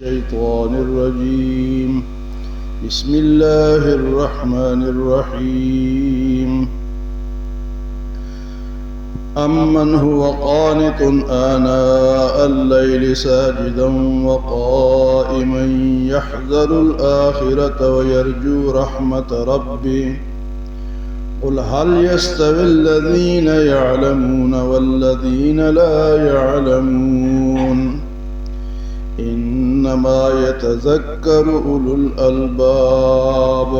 الشيطان الرجيم بسم الله الرحمن الرحيم أمن هو قانت آناء الليل ساجدا وقائما يحذر الآخرة ويرجو رحمة ربه قل هل يستوي الذين يعلمون والذين لا يعلمون إنما يتذكر أولو الألباب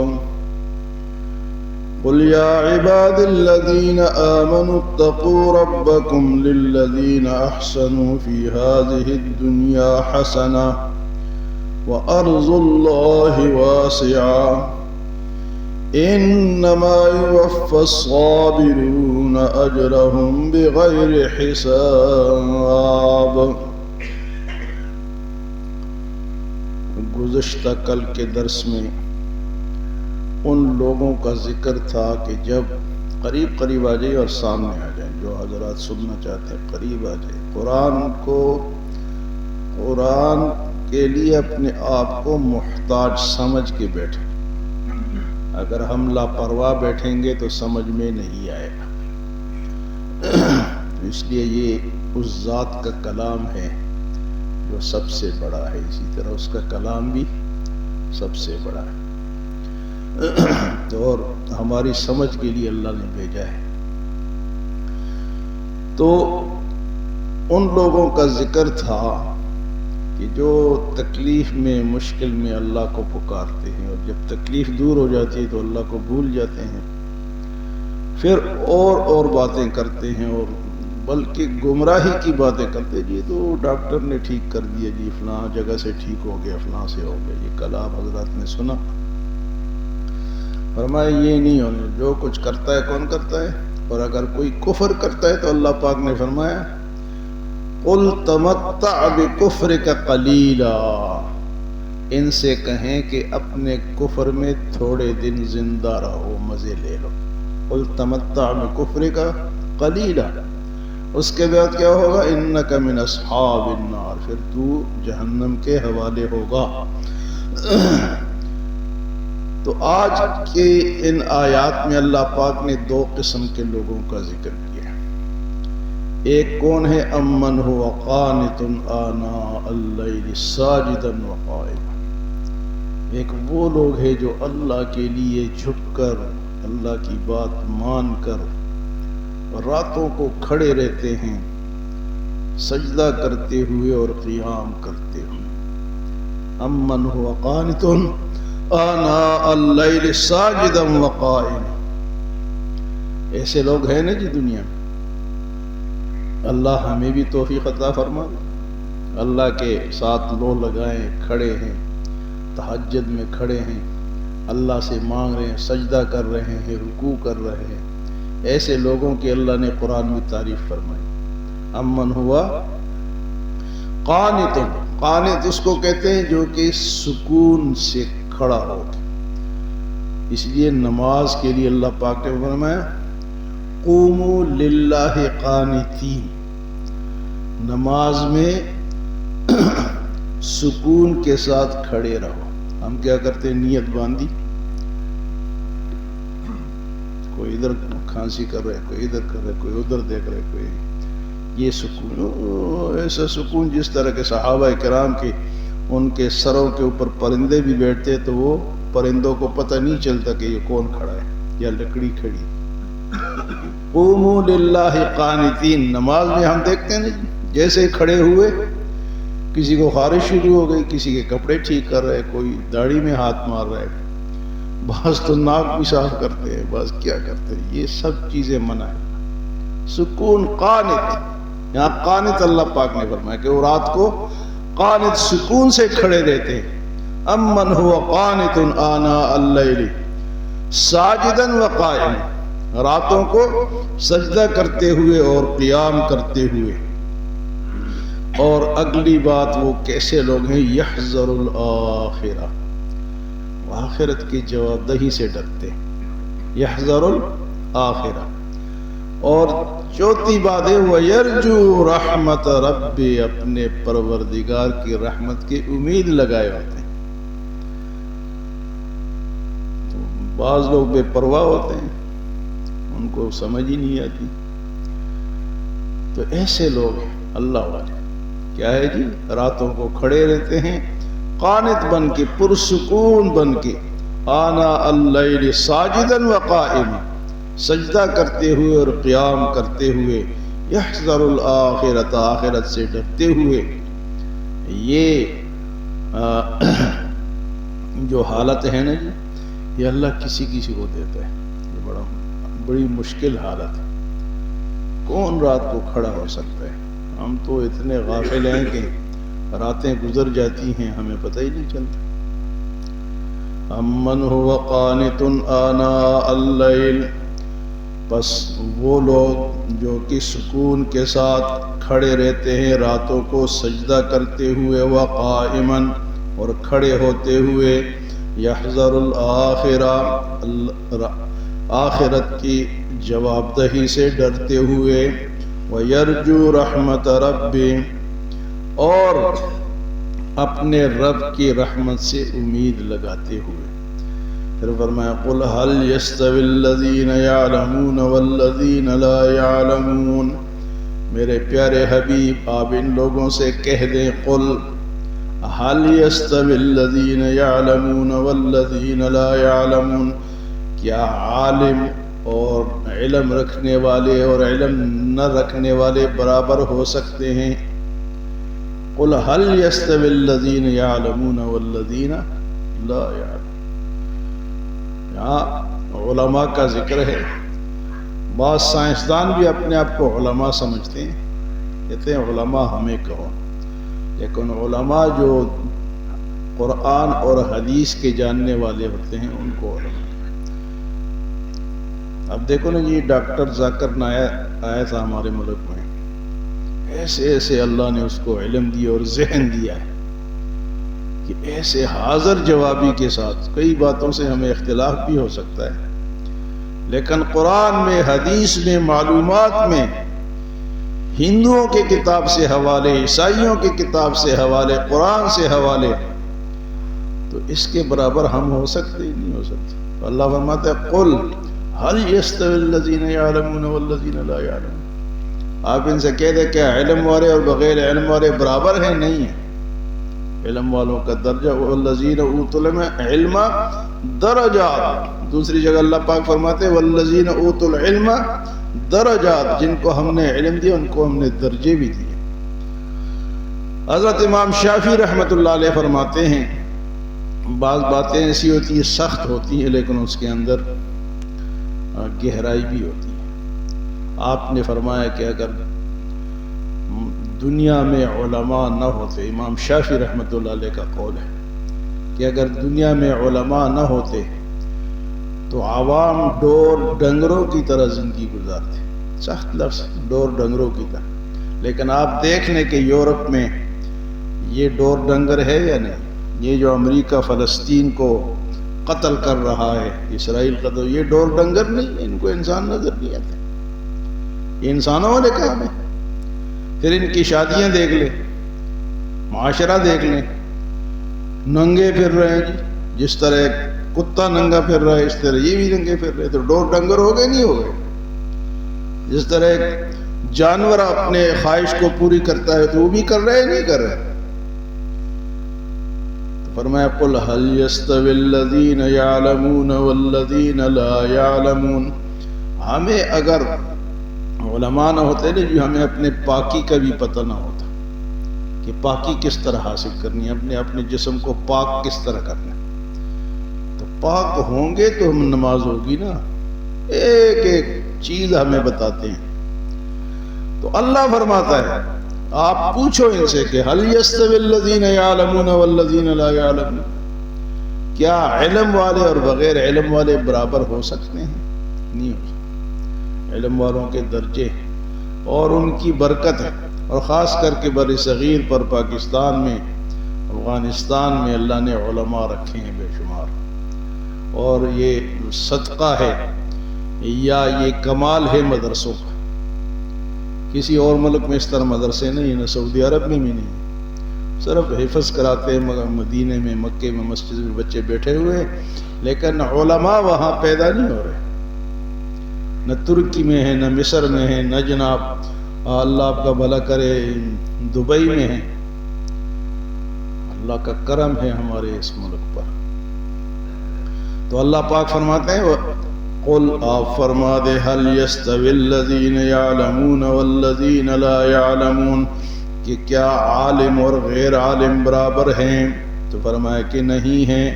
قل يا عباد الذين آمنوا اتقوا ربكم للذين أحسنوا في هذه الدنيا حسنة وأرض الله واسعة إنما يوفى الصابرون أجرهم بغير حساب۔ گزشتہ کل کے درس میں ان لوگوں کا ذکر تھا کہ جب قریب قریب آ جائے اور سامنے آ جائیں، جو حضرات سننا چاہتے ہیں قریب آ جائیں، قرآن کے لیے اپنے آپ کو محتاج سمجھ کے بیٹھیں۔ اگر ہم لاپرواہ بیٹھیں گے تو سمجھ میں نہیں آئے گا، اس لیے یہ اس ذات کا کلام ہے جو سب سے بڑا ہے، اسی طرح اس کا کلام بھی سب سے بڑا ہے اور ہماری سمجھ کے لیے اللہ نے بھیجا ہے۔ تو ان لوگوں کا ذکر تھا کہ جو تکلیف میں مشکل میں اللہ کو پکارتے ہیں اور جب تکلیف دور ہو جاتی ہے تو اللہ کو بھول جاتے ہیں، پھر اور باتیں کرتے ہیں اور بلکہ گمراہی کی باتیں کرتے، جی تو ڈاکٹر نے ٹھیک کر دیا، جی فلاں جگہ سے ٹھیک ہو گیا، فلاں سے ہو گیا۔ یہ کل آپ حضرات نے سنا، فرمایا یہ نہیں ہونے، جو کچھ کرتا ہے کون کرتا ہے؟ اور اگر کوئی کفر کرتا ہے تو اللہ پاک نے فرمایا قل تمتع بکفرک قلیلا، ان سے کہیں کہ اپنے کفر میں تھوڑے دن زندہ رہو، مزے لے لو۔ قل تمتع بکفرک قلیلا، اس کے بعد کیا ہوگا؟ انک من اصحاب النار، پھر تو جہنم کے حوالے ہوگا۔ تو آج کے ان آیات میں اللہ پاک نے دو قسم کے لوگوں کا ذکر کیا۔ ایک کون ہے؟ امن هو قانت آناء اللیل ساجدا وقائما، ایک وہ لوگ ہیں جو اللہ کے لیے جھک کر، اللہ کی بات مان کر راتوں کو کھڑے رہتے ہیں، سجدہ کرتے ہوئے اور قیام کرتے ہوئے۔ امن هو قانت آناء اللیل ساجدا وقائما، ایسے لوگ ہیں نا جی دنیا میں۔ اللہ ہمیں بھی توفیق عطا فرما، اللہ کے ساتھ لو لگائیں، کھڑے ہیں، تہجد میں کھڑے ہیں، اللہ سے مانگ رہے ہیں، سجدہ کر رہے ہیں، رکوع کر رہے ہیں۔ ایسے لوگوں کی اللہ نے قرآن میں تعریف فرمائی۔ امن ہوا قانت، قانت اس کو کہتے ہیں جو کہ سکون سے کھڑا ہو۔ اس لیے نماز کے لیے اللہ پاک نے فرمایا قوموا للہ قانتین، نماز میں سکون کے ساتھ کھڑے رہو۔ ہم کیا کرتے ہیں؟ نیت باندھی، کوئی ادھر کھانسی کر رہے، کوئی ادھر کر رہے، کوئی ادھر دیکھ رہے، کوئی یہ سکون، ایسا سکون جس طرح کے صحابہ کرام کے ان کے سروں کے اوپر پرندے بھی بیٹھتے تو وہ پرندوں کو پتہ نہیں چلتا کہ یہ کون کھڑا ہے یا لکڑی کھڑی۔ قوموا للہ قانتین، نماز میں ہم دیکھتے ہیں جیسے کھڑے ہوئے کسی کو خارش شروع ہو گئی، کسی کے کپڑے ٹھیک کر رہے، کوئی داڑھی میں ہاتھ مار رہے، بعض تو ناک بھی صاف کرتے ہیں، بعض کیا کرتے ہیں۔ یہ سب چیزیں منع ہے۔ سکون قانت، یہاں قانت اللہ پاک نے فرمایا کہ وہ رات کو قانت سکون سے کھڑے رہتے ہیں۔ امن هو قانت آناء اللیل ساجدا وقائما، راتوں کو سجدہ کرتے ہوئے اور قیام کرتے ہوئے۔ اور اگلی بات وہ کیسے لوگ ہیں؟ یحذر الآخرہ، آخرت کی جواب دہی سے ڈرتے ہیں۔ یحذر الآخرہ، اور چوتھی بات ہے وَيَرْجُو رَحْمَتَ رَبِّ، اپنے پروردگار کی رحمت کی امید لگائے ہوتے ہیں۔ تو بعض لوگ بے پرواہ ہوتے ہیں، ان کو سمجھ ہی نہیں آتی۔ تو ایسے لوگ ہیں اللہ والے، کیا ہے جی، راتوں کو کھڑے رہتے ہیں قانت بن کے، پرسکون بن کے، آنا اللیل ساجدا وقائما، سجدہ کرتے ہوئے اور قیام کرتے ہوئے، یحذر الآخرۃ، آخرت سے ڈرتے ہوئے۔ یہ جو حالت ہے نا جی، یہ اللہ کسی کسی کو دیتا ہے، یہ بڑی مشکل حالت ہے۔ کون رات کو کھڑا ہو سکتا ہے؟ ہم تو اتنے غافل ہیں کہ راتیں گزر جاتی ہیں ہمیں پتہ ہی نہیں چلتا۔ امن هو قانت آناء اللیل، بس وہ لوگ جو کہ سکون کے ساتھ کھڑے رہتے ہیں راتوں کو سجدہ کرتے ہوئے، وقائما، اور کھڑے ہوتے ہوئے، یحذر الآخرہ، آخرت کی جواب دہی سے ڈرتے ہوئے، وَيَرْجُو رَحْمَتَ رَبِّ، اور اپنے رب کی رحمت سے امید لگاتے ہوئے۔ پھر فرمایا قُلْ هَلْ يَسْتَوِي الَّذِينَ يَعْلَمُونَ وَالَّذِينَ لَا يَعْلَمُونَ، میرے پیارے حبیب آپ ان لوگوں سے کہہ دیں، قُلْ هَلْ يَسْتَوِي الَّذِينَ يَعْلَمُونَ وَالَّذِينَ لَا يَعْلَمُونَ، کیا عالم اور علم رکھنے والے اور علم نہ رکھنے والے برابر ہو سکتے ہیں؟ قُلْ هَلْ يَسْتَوِي الَّذِينَ يَعْلَمُونَ وَالَّذِينَ لَا يَعْلَمُونَ۔ یہاں علماء کا ذکر ہے۔ بعض سائنسدان بھی اپنے آپ کو علماء سمجھتے ہیں، کہتے ہیں علماء ہمیں کہو، لیکن علماء جو قرآن اور حدیث کے جاننے والے ہوتے ہیں ان کو علماء۔ اب دیکھو نا جی، ڈاکٹر ذاکر نائک آیا تھا ہمارے ملک میں، ایسے ایسے اللہ نے اس کو علم دیا اور ذہن دیا ہے کہ ایسے حاضر جوابی کے ساتھ، کئی باتوں سے ہمیں اختلاف بھی ہو سکتا ہے، لیکن قرآن میں، حدیث میں، معلومات میں، ہندوؤں کی کتاب سے حوالے، عیسائیوں کی کتاب سے حوالے، قرآن سے حوالے، تو اس کے برابر ہم ہو سکتے ہی نہیں ہو سکتے۔ اللہ فرماتا ہے قُلْ هَلْ يَسْتَوِي الَّذِينَ يَعْلَمُونَ وَالَّذِينَ لَا يَعْلَمُونَ، آپ ان سے کہہ دیں کیا علم والے اور بغیر علم والے برابر ہیں؟ نہیں ہیں۔ علم والوں کا درجہ وَالَّذِينَ أُوتُوا الْعِلْمَ علم درجات، دوسری جگہ اللہ پاک فرماتے ہیں وَالَّذِينَ أُوتُوا الْعِلْمَ درجات، جن کو ہم نے علم دیا ان کو ہم نے درجے بھی دیے۔ حضرت امام شافعی رحمۃ اللہ علیہ فرماتے ہیں بعض باتیں ایسی ہوتی ہیں سخت ہوتی ہیں لیکن اس کے اندر گہرائی بھی ہوتی ہے۔ آپ نے فرمایا کہ اگر دنیا میں علماء نہ ہوتے، امام شافعی رحمۃ اللہ علیہ کا قول ہے کہ اگر دنیا میں علماء نہ ہوتے تو عوام ڈور ڈنگروں کی طرح زندگی گزارتے، سخت لفظ، ڈور ڈنگروں کی طرح، لیکن آپ دیکھ لیں کہ یورپ میں یہ ڈور ڈنگر ہے یا نہیں؟ یہ جو امریکہ فلسطین کو قتل کر رہا ہے، اسرائیل قتل، یہ ڈور ڈنگر نہیں، ان کو انسان نظر نہیں آتے، یہ انسانوں والے کام ہیں۔ پھر ان کی شادیاں دیکھ لیں، معاشرہ دیکھ لیں، ننگے پھر رہے ہیں جی، جس طرح ایک کتا ننگا پھر رہا ہے اس طرح یہ بھی ننگے پھر رہے، تو ڈور ڈنگر ہو گئے نہیں ہو گئے؟ جس طرح ایک جانور اپنے خواہش کو پوری کرتا ہے تو وہ بھی کر رہے نہیں کر رہے؟ فرمایا قُلْ هَلْ يَسْتَوِي الَّذِينَ يَعْلَمُونَ وَالَّذِينَ لَا يَعْلَمُونَ، ہمیں اگر علماء نہ ہوتے نا جو ہمیں اپنے پاکی کا بھی پتہ نہ ہوتا کہ پاکی کس طرح حاصل کرنی ہے، اپنے جسم کو پاک کس طرح کرنا ہے، تو پاک ہوں گے تو ہم نماز ہوگی نا، ایک ایک چیز ہمیں بتاتے ہیں۔ تو اللہ فرماتا ہے آپ پوچھو ان سے کہ هَلْ يَسْتَوِي الَّذِينَ يَعْلَمُونَ وَالَّذِينَ لَا يَعْلَمُونَ، کیا علم والے اور بغیر علم والے برابر ہو سکتے ہیں؟ نہیں ہو سکتے۔ علم والوں کے درجے اور ان کی برکت ہے، اور خاص کر کے بر صغیر پر، پاکستان میں، افغانستان میں اللہ نے علماء رکھے ہیں بے شمار، اور یہ صدقہ ہے یا یہ کمال ہے مدرسوں کا. کسی اور ملک میں اس طرح مدرسے نہیں، نہ سعودی عرب میں بھی نہیں. صرف حفظ کراتے ہیں مدینے میں، مکے میں مسجد میں بچے بیٹھے ہوئے، لیکن علماء وہاں پیدا نہیں ہو رہے. نہ ترکی میں ہے، نہ مصر میں ہے، نہ جناب اللہ آپ کا بھلا کرے دبئی میں ہے. اللہ کا کرم ہے ہمارے اس ملک پر. تو اللہ پاک فرماتے ہیں قل آپ فرما دے هل يستوي الذين يعلمون والذين لا يعلمون کہ کیا عالم اور غیر عالم برابر ہیں؟ تو فرمایا کہ نہیں ہیں.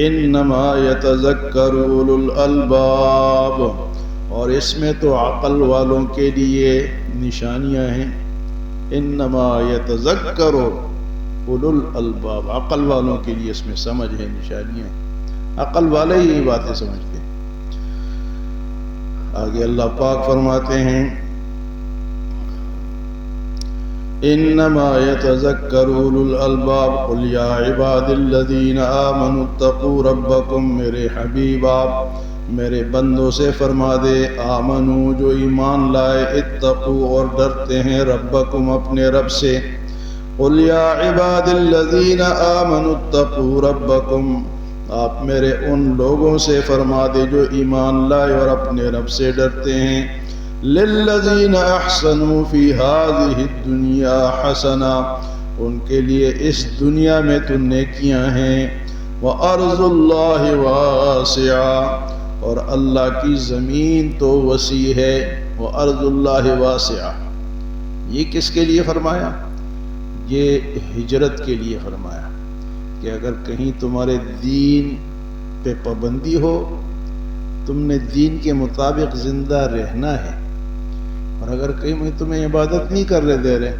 انما يتذكر اولو الالباب، اور اس میں تو عقل والوں کے لیے نشانیاں ہیں. انما يتذكر اولو الالباب، عقل والوں کے لیے اس میں سمجھ ہے، نشانیاں ہیں. عقل والے ہی باتیں سمجھتے ہیں. آگے اللہ پاک فرماتے ہیں انما يتذكر اولو الالباب قل یا عباد الذین آمنوا اتقوا ربکم. میرے حبیب آپ میرے بندوں سے فرما دے آمنو جو ایمان لائے، اتقوا اور ڈرتے ہیں، ربکم اپنے رب سے. قل یا عباد الذین آمنوا اتقوا ربکم، آپ میرے ان لوگوں سے فرما دے جو ایمان لائے اور اپنے رب سے ڈرتے ہیں. للذین احسنوا فی هذه الدنیا حسنہ، ان کے لیے اس دنیا میں تو نیکیاں ہیں. وارض اللہ واسعہ، اور اللہ کی زمین تو وسیع ہے. وارض اللہ واسعہ، یہ کس کے لیے فرمایا؟ یہ ہجرت کے لیے فرمایا کہ اگر کہیں تمہارے دین پہ پابندی ہو، تم نے دین کے مطابق زندہ رہنا ہے، اور اگر کہیں تمہیں عبادت نہیں کرنے دے رہے.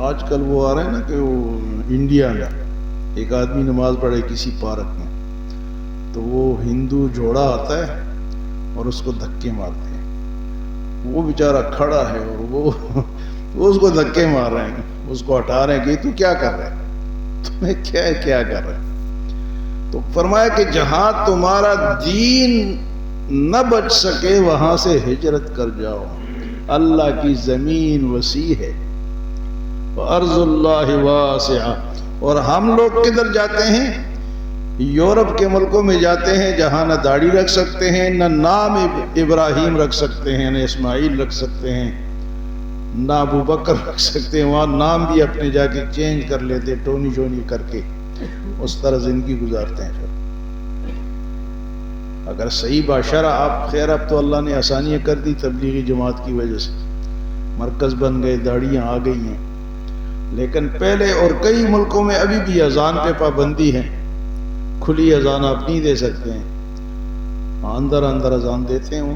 آج کل وہ آ رہے ہیں نا کہ وہ انڈیا میں ایک آدمی نماز پڑھے کسی پارک میں، تو وہ ہندو جوڑا آتا ہے اور اس کو دھکے مارتے ہیں. وہ بیچارہ کھڑا ہے اور وہ اس کو دھکے مار رہے ہیں، اس کو ہٹا رہے ہیں کہ تو کیا کر رہے ہیں، تمہیں کیا کر رہے ہیں. تو فرمایا کہ جہاں تمہارا دین نہ بچ سکے وہاں سے ہجرت کر جاؤ. اللہ کی زمین وسیع ہے. وارض اللہ واسعہ. اور ہم لوگ کدھر جاتے ہیں؟ یورپ کے ملکوں میں جاتے ہیں جہاں نہ داڑھی رکھ سکتے ہیں، نہ نام ابراہیم رکھ سکتے ہیں، نہ اسماعیل رکھ سکتے ہیں، نہ ابو بکر رکھ سکتے ہیں. وہاں نام بھی اپنے جا کے چینج کر لیتے، ٹونی شونی کر کے اس طرح زندگی گزارتے ہیں. پھر اگر صحیح باشرہ آپ خیر، اب تو اللہ نے آسانیاں کر دی تبلیغی جماعت کی وجہ سے، مرکز بن گئے، داڑیاں آ گئی ہیں. لیکن پہلے اور کئی ملکوں میں ابھی بھی اذان پہ پابندی ہے. کھلی اذان آپ نہیں دے سکتے ہیں، اندر اذان دیتے ہیں. وہ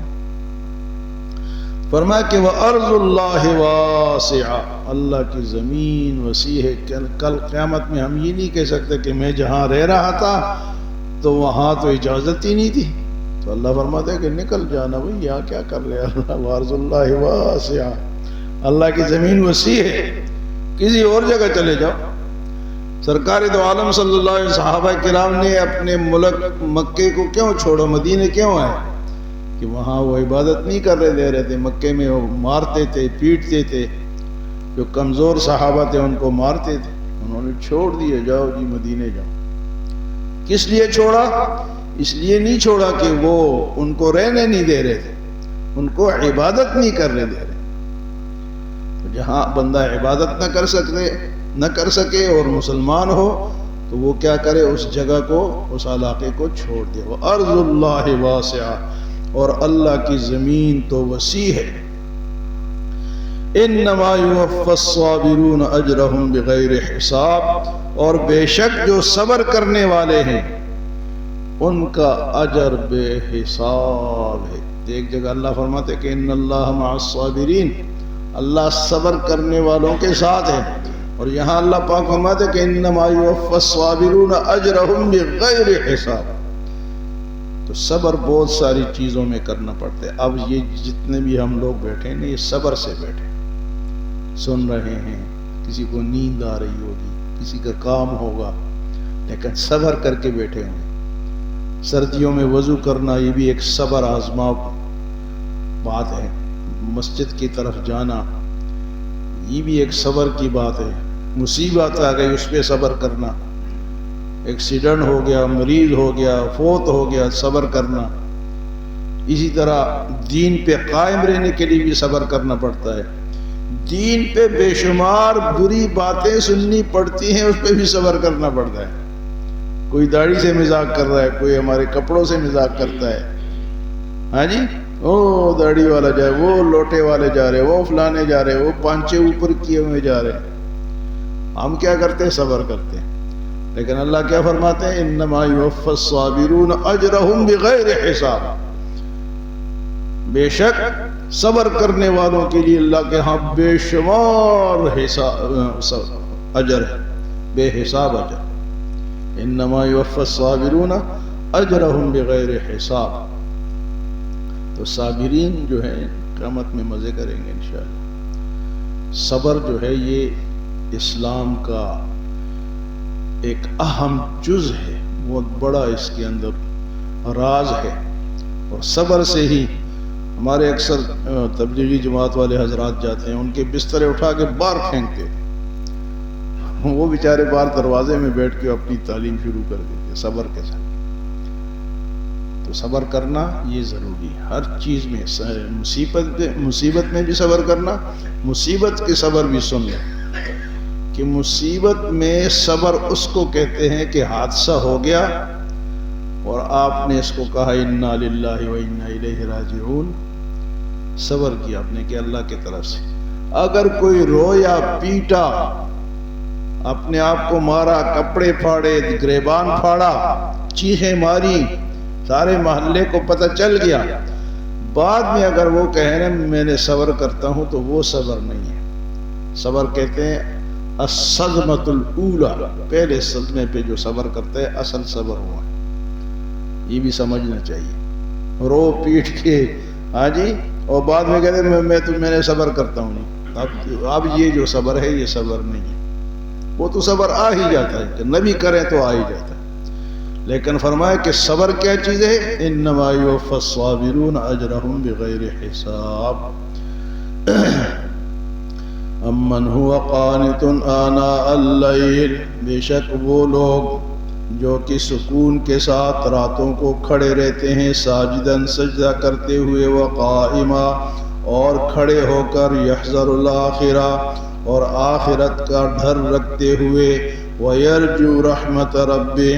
فرمایا کہ وَأَرْضُ اللَّهِ وَاسِعَةٌ، اللہ کی زمین وسیع ہے. کل قیامت میں ہم یہ نہیں کہہ سکتے کہ میں جہاں رہ رہا تھا تو وہاں تو اجازت ہی نہیں تھی. تو اللہ فرماتا ہے کہ نکل جانا بھائی، یہاں کیا کر رہے اللہ. وَأَرْضُ اللَّهِ وَاسِعَةٌ، اللہ کی زمین وسیع ہے، کسی اور جگہ چلے جاؤ. سرکار دو عالم صلی اللہ علیہ وسلم صحابہ کرام نے اپنے ملک مکے کو کیوں چھوڑا، مدینے کیوں آئے؟ کہ وہاں وہ عبادت نہیں کرنے دے رہے تھے. مکے میں وہ مارتے تھے، پیٹتے تھے، جو کمزور صحابہ تھے ان کو مارتے تھے. انہوں نے چھوڑ دیے، جاؤ جی مدینے جاؤ. کس لیے چھوڑا؟ اس لیے نہیں چھوڑا کہ وہ ان کو رہنے نہیں دے رہے تھے، ان کو عبادت نہیں کرنے دے رہے. تو جہاں بندہ عبادت نہ کر سکے اور مسلمان ہو تو وہ کیا کرے؟ اس جگہ کو، اس علاقے کو چھوڑ دے. وَأَرْضُ اللَّهِ وَاسِعَةٌ، اور اللہ کی زمین تو وسیع ہے. انما یوفی الصابرون اجرهم بغیر حساب، اور بے شک جو صبر کرنے والے ہیں ان کا اجر بے حساب ہے. ایک جگہ اللہ فرماتے کہ ان اللہ مع الصابرین، اللہ صبر کرنے والوں کے ساتھ ہے. اور یہاں اللہ پاک فرماتے کہ انما یوفی الصابرون اجرهم بغیر حساب. تو صبر بہت ساری چیزوں میں کرنا پڑتا ہے. اب یہ جتنے بھی ہم لوگ بیٹھے ہیں یہ صبر سے بیٹھے سن رہے ہیں. کسی کو نیند آ رہی ہوگی، کسی کا کام ہوگا، لیکن صبر کر کے بیٹھے ہوں. سردیوں میں وضو کرنا یہ بھی ایک صبر آزما بات ہے، مسجد کی طرف جانا یہ بھی ایک صبر کی بات ہے، مصیبت آ گئی اس پہ صبر کرنا، ایکسیڈنٹ ہو گیا، مریض ہو گیا، فوت ہو گیا، صبر کرنا۔ اسی طرح دین پہ قائم رہنے کے لیے بھی صبر کرنا پڑتا ہے، دین پہ بے شمار بری باتیں سننی پڑتی ہیں، اس پہ بھی صبر کرنا پڑتا ہے۔ کوئی داڑھی سے مذاق کر رہا ہے، کوئی ہمارے کپڑوں سے مذاق کرتا ہے، ہاں جی، وہ داڑھی والا جائے، وہ لوٹے والے جا رہے، وہ فلانے جا رہے، وہ پانچے اوپر کیے ہوئے جا رہے، ہم کیا کرتے ہیں؟ صبر کرتے ہیں۔ لیکن اللہ کیا فرماتے ہیں؟ انما یوفی الصابرون اجرہم بغیر حساب، بے شک صبر کرنے والوں کے لیے اللہ کے ہاں بے شمار اجر ہے، بے حساب اجر۔ انما یوفی الصابرون اجرہم بغیر حساب۔ تو صابرین جو ہیں قیامت میں مزے کریں گے انشاءاللہ۔ صبر جو ہے یہ اسلام کا ایک اہم جز ہے، بہت بڑا اس کے اندر راز ہے، اور صبر سے ہی ہمارے اکثر تبلیغی جماعت والے حضرات جاتے ہیں، ان کے بسترے اٹھا کے باہر پھینکتے، وہ بیچارے باہر دروازے میں بیٹھ کے اپنی تعلیم شروع کر دیتے صبر کے ساتھ۔ تو صبر کرنا یہ ضروری ہے ہر چیز میں، مصیبت میں بھی صبر کرنا۔ مصیبت کے صبر بھی سن لیں کہ مصیبت میں صبر اس کو کہتے ہیں کہ حادثہ ہو گیا اور آپ نے اس کو کہا انا للہ و انا الیہ راجعون، صبر کیا آپ نے کہ اللہ کی طرف سے۔ اگر کوئی رویا، پیٹا، اپنے آپ کو مارا، کپڑے پھاڑے، گریبان پھاڑا، چیخیں ماری، سارے محلے کو پتہ چل گیا، بعد میں اگر وہ کہے نا میں نے صبر کرتا ہوں، تو وہ صبر نہیں ہے۔ صبر کہتے ہیں الصدمۃ الاولی، پہلے صدمے پہ جو صبر کرتا ہے اصل صبر ہوا ہے، یہ بھی سمجھنا چاہیے۔ رو پیٹ کے ہاں جی، اور بعد میں کہتے ہیں میں نے صبر کرتا ہوں، نہیں، اب یہ جو صبر ہے یہ صبر نہیں ہے۔ وہ تو صبر آ ہی جاتا ہے، کہ نبی کریں تو آ ہی جاتا ہے، لیکن فرمایا کہ صبر کیا چیز ہے؟ انما یوفی الصابرون اجرہم بغیر حساب۔ امن هو قانت آناء اللیل، بے شک وہ لوگ جو کہ سکون کے ساتھ راتوں کو کھڑے رہتے ہیں، ساجداً سجدہ کرتے ہوئے، وقائما اور کھڑے ہو کر، یحذر الآخرہ اور آخرت کا ڈر رکھتے ہوئے، ویرجو رحمت ربہ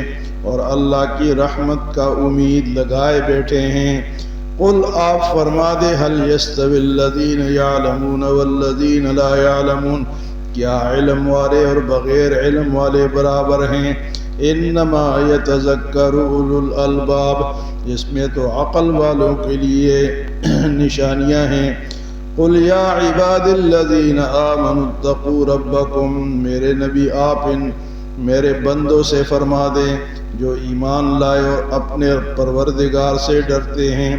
اور اللہ کی رحمت کا امید لگائے بیٹھے ہیں۔ قل آپ فرما دے هل يستوي الذين يعلمون والذين لا يعلمون، کیا علم والے اور بغیر علم والے برابر ہیں؟ انما يتذكر اولو الالباب، جس میں تو عقل والوں کے لیے نشانیاں ہیں۔ قل یا عباد الذین آمنوا اتقوا ربکم، میرے نبی آپ میرے بندوں سے فرما دیں جو ایمان لائے اور اپنے پروردگار سے ڈرتے ہیں،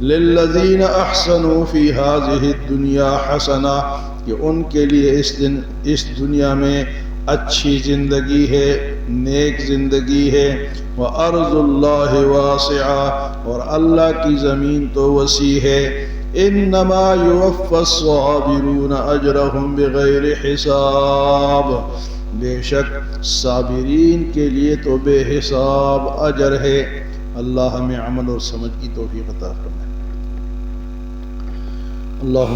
للذین احسنوا فی ہذہ الدنیا حسنہ، کہ ان کے لیے اس دنیا میں اچھی زندگی ہے، نیک زندگی ہے، وَأَرْضُ اللَّهِ وَاسِعَةٌ اور اللہ کی زمین تو وسیع ہے۔ انما یوفی الصابرون اجرہم بغیر حساب، بے شک صابرین کے لیے تو بے حساب اجر ہے۔ اللہ ہمیں عمل اور سمجھ کی توفیق عطا فرمائے۔ اللہ